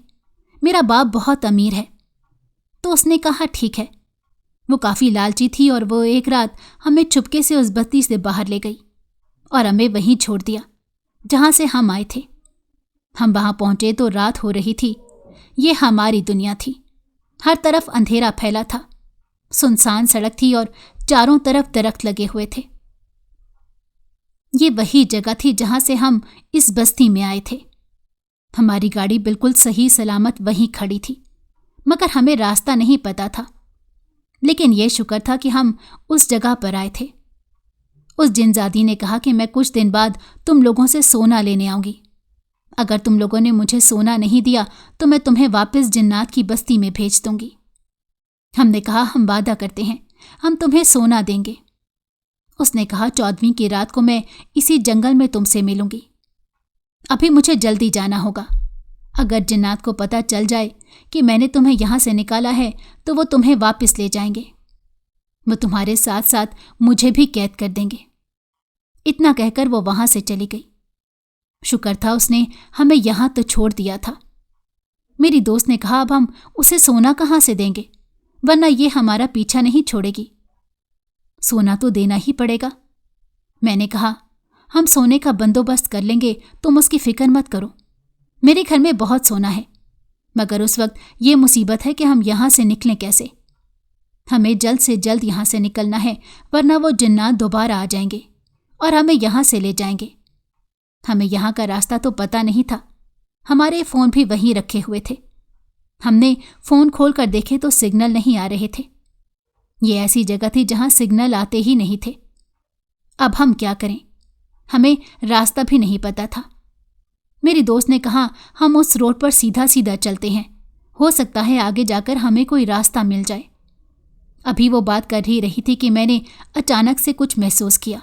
मेरा बाप बहुत अमीर है। तो उसने कहा, ठीक है। वो काफ़ी लालची थी और वो एक रात हमें चुपके से उस बस्ती से बाहर ले गई और हमें वहीं छोड़ दिया जहाँ से हम आए थे। हम वहाँ पहुँचे तो रात हो रही थी। ये हमारी दुनिया थी। हर तरफ अंधेरा फैला था। सुनसान सड़क थी और चारों तरफ दरख्त लगे हुए थे। ये वही जगह थी जहाँ से हम इस बस्ती में आए थे। हमारी गाड़ी बिल्कुल सही सलामत वहीं खड़ी थी, मगर हमें रास्ता नहीं पता था। लेकिन ये शुक्र था कि हम उस जगह पर आए थे। उस जिनजादी ने कहा कि मैं कुछ दिन बाद तुम लोगों से सोना लेने आऊंगी। अगर तुम लोगों ने मुझे सोना नहीं दिया तो मैं तुम्हें वापस जिन्नात की बस्ती में भेज दूंगी। हमने कहा, हम वादा करते हैं, हम तुम्हें सोना देंगे। उसने कहा, 14वीं की रात को मैं इसी जंगल में तुमसे मिलूंगी। अभी मुझे जल्दी जाना होगा। अगर जिन्नात को पता चल जाए कि मैंने तुम्हें यहां से निकाला है तो वो तुम्हें वापस ले जाएंगे। वो तुम्हारे साथ साथ मुझे भी कैद कर देंगे। इतना कहकर वो वहां से चली गई। शुक्र था उसने हमें यहां तो छोड़ दिया था। मेरी दोस्त ने कहा, अब हम उसे सोना कहां से देंगे, वरना ये हमारा पीछा नहीं छोड़ेगी। सोना तो देना ही पड़ेगा। मैंने कहा, हम सोने का बंदोबस्त कर लेंगे, तुम उसकी फिक्र मत करो। मेरे घर में बहुत सोना है, मगर उस वक्त ये मुसीबत है कि हम यहां से निकलें कैसे। हमें जल्द से जल्द यहां से निकलना है, वरना वो जिन्नात दोबारा आ जाएंगे और हमें यहां से ले जाएंगे। हमें यहां का रास्ता तो पता नहीं था। हमारे फ़ोन भी वहीं रखे हुए थे। हमने फ़ोन खोल कर देखे तो सिग्नल नहीं आ रहे थे। ये ऐसी जगह थी जहां सिग्नल आते ही नहीं थे। अब हम क्या करें? हमें रास्ता भी नहीं पता था। मेरी दोस्त ने कहा, हम उस रोड पर सीधा सीधा चलते हैं, हो सकता है आगे जाकर हमें कोई रास्ता मिल जाए। अभी वो बात कर ही रही थी कि मैंने अचानक से कुछ महसूस किया।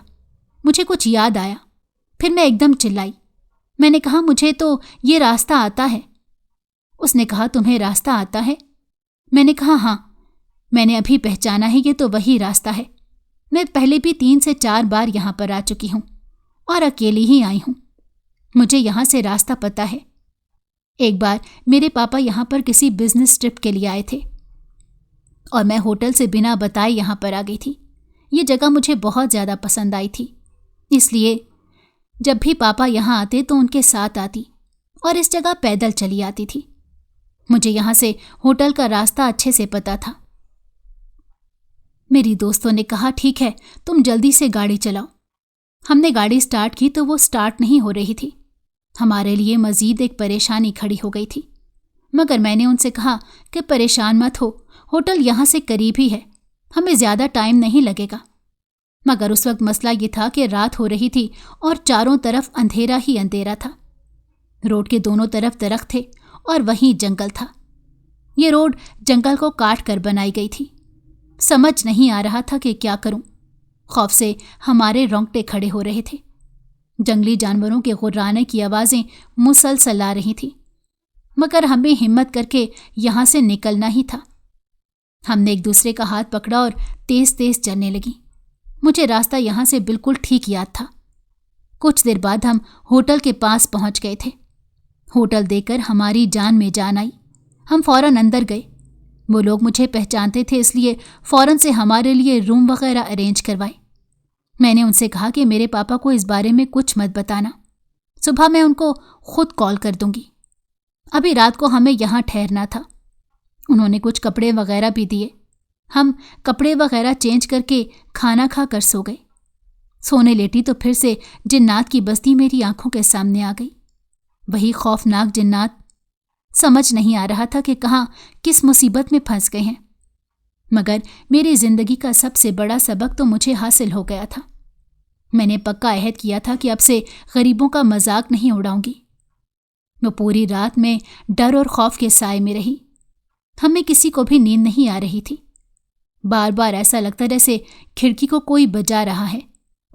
मुझे कुछ याद आया। फिर मैं एकदम चिल्लाई। मैंने कहा, मुझे तो ये रास्ता आता है। उसने कहा, तुम्हें रास्ता आता है? मैंने कहा, हाँ, मैंने अभी पहचाना है, ये तो वही रास्ता है। मैं पहले भी 3 से 4 बार यहाँ पर आ चुकी हूँ और अकेली ही आई हूँ। मुझे यहाँ से रास्ता पता है। एक बार मेरे पापा यहाँ पर किसी बिजनेस ट्रिप के लिए आए थे और मैं होटल से बिना बताए यहाँ पर आ गई थी। ये जगह मुझे बहुत ज़्यादा पसंद आई थी, इसलिए जब भी पापा यहाँ आते तो उनके साथ आती और इस जगह पैदल चली आती थी। मुझे यहाँ से होटल का रास्ता अच्छे से पता था। मेरी दोस्तों ने कहा, ठीक है, तुम जल्दी से गाड़ी चलाओ। हमने गाड़ी स्टार्ट की तो वो स्टार्ट नहीं हो रही थी। हमारे लिए मज़ीद एक परेशानी खड़ी हो गई थी। मगर मैंने उनसे कहा कि परेशान मत हो, होटल यहाँ से करीब ही है, हमें ज़्यादा टाइम नहीं लगेगा। मगर उस वक्त मसला ये था कि रात हो रही थी और चारों तरफ अंधेरा ही अंधेरा था। रोड के दोनों तरफ दरख्त थे और वहीं जंगल था। ये रोड जंगल को काट कर बनाई गई थी। समझ नहीं आ रहा था कि क्या करूं। खौफ से हमारे रोंगटे खड़े हो रहे थे। जंगली जानवरों के गुर्राने की आवाज़ें मुसलसल आ रही थीं, मगर हमें हिम्मत करके यहाँ से निकलना ही था। हमने एक दूसरे का हाथ पकड़ा और तेज तेज चलने लगी। मुझे रास्ता यहाँ से बिल्कुल ठीक याद था। कुछ देर बाद हम होटल के पास पहुँच गए थे। होटल देखकर हमारी जान में जान आई। हम फौरन अंदर गए। वो लोग मुझे पहचानते थे, इसलिए फौरन से हमारे लिए रूम वगैरह अरेंज करवाए। मैंने उनसे कहा कि मेरे पापा को इस बारे में कुछ मत बताना, सुबह मैं उनको खुद कॉल कर दूंगी। अभी रात को हमें यहाँ ठहरना था। उन्होंने कुछ कपड़े वगैरह भी दिए। हम कपड़े वगैरह चेंज करके खाना खा कर सो गए। सोने लेटी तो फिर से जिन्नात की बस्ती मेरी आंखों के सामने आ गई। वही खौफनाक जिन्नात। समझ नहीं आ रहा था कि कहाँ किस मुसीबत में फंस गए हैं। मगर मेरी जिंदगी का सबसे बड़ा सबक तो मुझे हासिल हो गया था। मैंने पक्का अहद किया था कि अब से गरीबों का मजाक नहीं उड़ाऊंगी। वो पूरी रात में डर और खौफ के साए में रही। हमें किसी को भी नींद नहीं आ रही थी। बार बार ऐसा लगता जैसे खिड़की को कोई बजा रहा है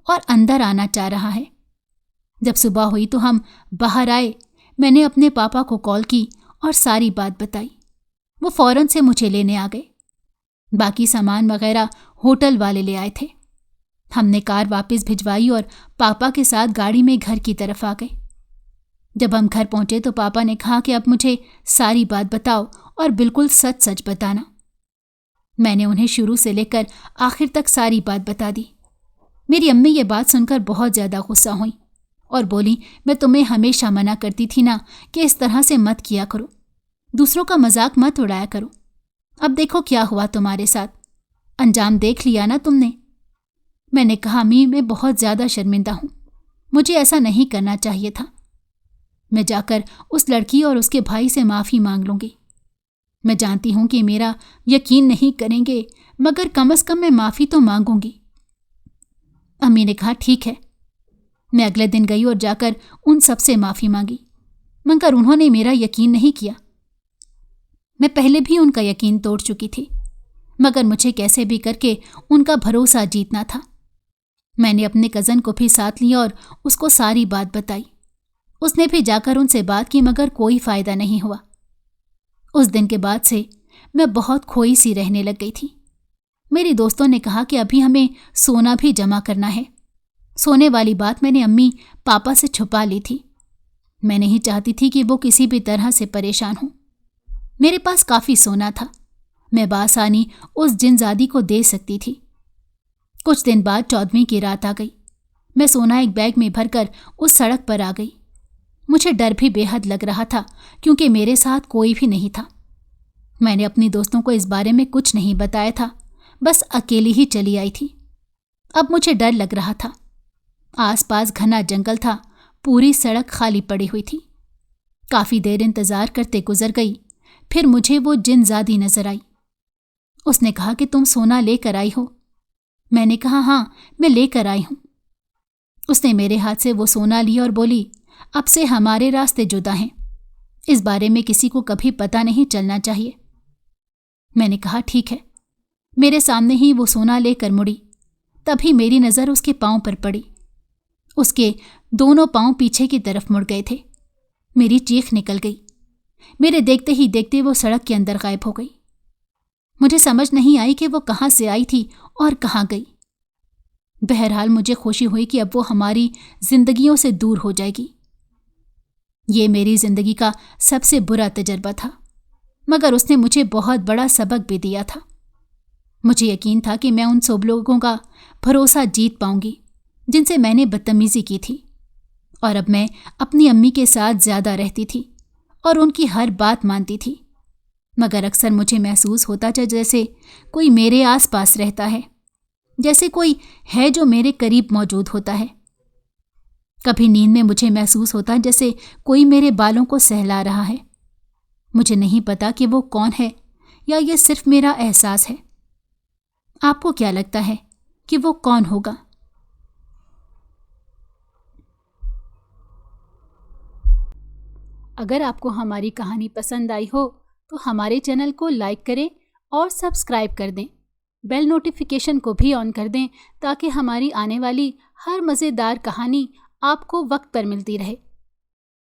और अंदर आना चाह रहा है। जब सुबह हुई तो हम बाहर आए। मैंने अपने पापा को कॉल की और सारी बात बताई। वो फौरन से मुझे लेने आ गए। बाकी सामान वगैरह होटल वाले ले आए थे। हमने कार वापस भिजवाई और पापा के साथ गाड़ी में घर की तरफ आ गए। जब हम घर पहुंचे तो पापा ने कहा कि अब मुझे सारी बात बताओ और बिल्कुल सच सच बताना। मैंने उन्हें शुरू से लेकर आखिर तक सारी बात बता दी। मेरी अम्मी ये बात सुनकर बहुत ज़्यादा गुस्सा हुई और बोली, मैं तुम्हें हमेशा मना करती थी ना कि इस तरह से मत किया करो, दूसरों का मजाक मत उड़ाया करो। अब देखो क्या हुआ तुम्हारे साथ, अंजाम देख लिया ना तुमने। मैंने कहा, अम्मी मैं बहुत ज़्यादा शर्मिंदा हूँ, मुझे ऐसा नहीं करना चाहिए था। मैं जाकर उस लड़की और उसके भाई से माफ़ी मांग लूँगी। मैं जानती हूँ कि मेरा यकीन नहीं करेंगे, मगर कम से कम मैं माफ़ी तो मांगूंगी। अम्मी ने कहा ठीक है। मैं अगले दिन गई और जाकर उन सबसे माफ़ी मांगी, मगर उन्होंने मेरा यकीन नहीं किया। मैं पहले भी उनका यकीन तोड़ चुकी थी, मगर मुझे कैसे भी करके उनका भरोसा जीतना था। मैंने अपने कज़न को भी साथ लिया और उसको सारी बात बताई। उसने भी जाकर उनसे बात की, मगर कोई फ़ायदा नहीं हुआ। उस दिन के बाद से मैं बहुत खोई सी रहने लग गई थी। मेरी दोस्तों ने कहा कि अभी हमें सोना भी जमा करना है। सोने वाली बात मैंने अम्मी पापा से छुपा ली थी। मैं नहीं चाहती थी कि वो किसी भी तरह से परेशान हों। मेरे पास काफ़ी सोना था, मैं बासानी उस जिनजादी को दे सकती थी। कुछ दिन बाद 14वीं की रात आ गई। मैं सोना एक बैग में भरकर उस सड़क पर आ गई। मुझे डर भी बेहद लग रहा था, क्योंकि मेरे साथ कोई भी नहीं था। मैंने अपनी दोस्तों को इस बारे में कुछ नहीं बताया था, बस अकेली ही चली आई थी। अब मुझे डर लग रहा था। आसपास घना जंगल था, पूरी सड़क खाली पड़ी हुई थी। काफ़ी देर इंतज़ार करते गुजर गई, फिर मुझे वो जिनजादी नजर आई। उसने कहा कि तुम सोना लेकर आई हो। मैंने कहा हाँ, मैं लेकर आई हूँ। उसने मेरे हाथ से वो सोना लिया और बोली, अब से हमारे रास्ते जुदा हैं, इस बारे में किसी को कभी पता नहीं चलना चाहिए। मैंने कहा ठीक है। मेरे सामने ही वो सोना लेकर मुड़ी। तभी मेरी नज़र उसके पाँव पर पड़ी। उसके दोनों पाँव पीछे की तरफ मुड़ गए थे। मेरी चीख निकल गई। मेरे देखते ही देखते वो सड़क के अंदर गायब हो गई। मुझे समझ नहीं आई कि वो कहाँ से आई थी और कहाँ गई। बहरहाल मुझे खुशी हुई कि अब वो हमारी जिंदगियों से दूर हो जाएगी। ये मेरी जिंदगी का सबसे बुरा तजर्बा था, मगर उसने मुझे बहुत बड़ा सबक भी दिया था। मुझे यकीन था कि मैं उन सब लोगों का भरोसा जीत पाऊंगी जिनसे मैंने बदतमीजी की थी, और अब मैं अपनी अम्मी के साथ ज़्यादा रहती थी और उनकी हर बात मानती थी। मगर अक्सर मुझे महसूस होता था जैसे कोई मेरे आसपास रहता है, जैसे कोई है जो मेरे करीब मौजूद होता है। कभी नींद में मुझे महसूस होता जैसे कोई मेरे बालों को सहला रहा है। मुझे नहीं पता कि वो कौन है या ये सिर्फ मेरा एहसास है। आपको क्या लगता है कि वो कौन होगा? अगर आपको हमारी कहानी पसंद आई हो तो हमारे चैनल को लाइक करें और सब्सक्राइब कर दें। बेल नोटिफिकेशन को भी ऑन कर दें ताकि हमारी आने वाली हर मज़ेदार कहानी आपको वक्त पर मिलती रहे।